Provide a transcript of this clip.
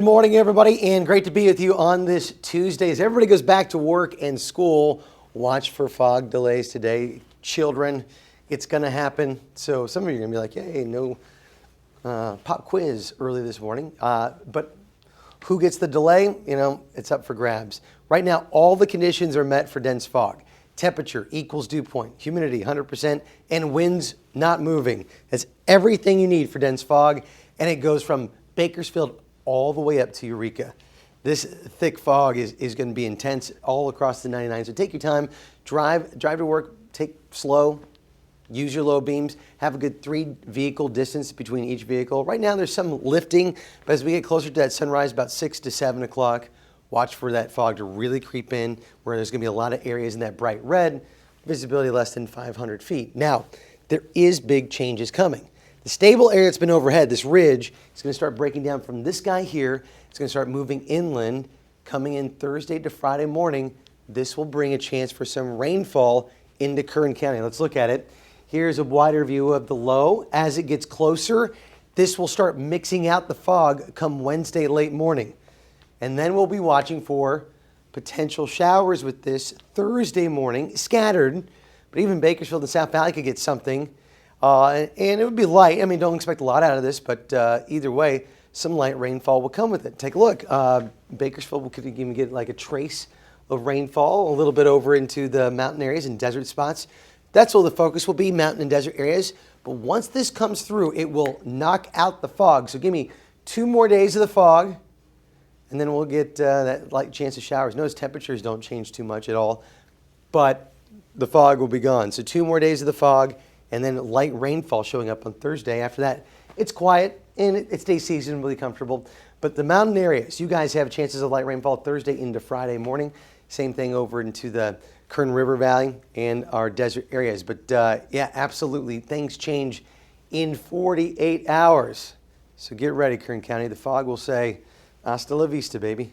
Good morning, everybody, and great to be with you on this Tuesday. As everybody goes back to work and school, watch for fog delays today. Children, it's going to happen. So some of you are going to be like, hey, no pop quiz early this morning. But who gets the delay? You know, it's up for grabs. Right now, all the conditions are met for dense fog. Temperature equals dew point, humidity 100%, and winds not moving. That's everything you need for dense fog, and it goes from Bakersfield all the way up to Eureka. This thick fog is going to be intense all across the 99. So take your time, drive to work, take slow, use your low beams, have a good 3-vehicle distance between each vehicle. Right now there's some lifting, but as we get closer to that sunrise, about 6 to 7 o'clock, watch for that fog to really creep in, where there's going to be a lot of areas in that bright red, visibility less than 500 feet. Now, there is big changes coming. The stable area that's been overhead, this ridge, is going to start breaking down from this guy here. It's going to start moving inland, coming in Thursday to Friday morning. This will bring a chance for some rainfall into Kern County. Let's look at it. Here's a wider view of the low. As it gets closer, this will start mixing out the fog come Wednesday late morning. And then we'll be watching for potential showers with this Thursday morning, scattered, but even Bakersfield and South Valley could get something. And it would be light. I mean, don't expect a lot out of this, but either way, some light rainfall will come with it. Take a look. Bakersfield could even get like a trace of rainfall, a little bit over into the mountain areas and desert spots. That's where the focus will be, mountain and desert areas. But once this comes through, it will knock out the fog. So give me 2 more days of the fog, and then we'll get that light chance of showers. Notice temperatures don't change too much at all, but the fog will be gone. So 2 more days of the fog, and then light rainfall showing up on Thursday. After that, it's quiet and it stays seasonably comfortable. But the mountain areas, you guys have chances of light rainfall Thursday into Friday morning. Same thing over into the Kern River Valley and our desert areas. But yeah, absolutely, things change in 48 hours. So get ready, Kern County. The fog will say, hasta la vista, baby.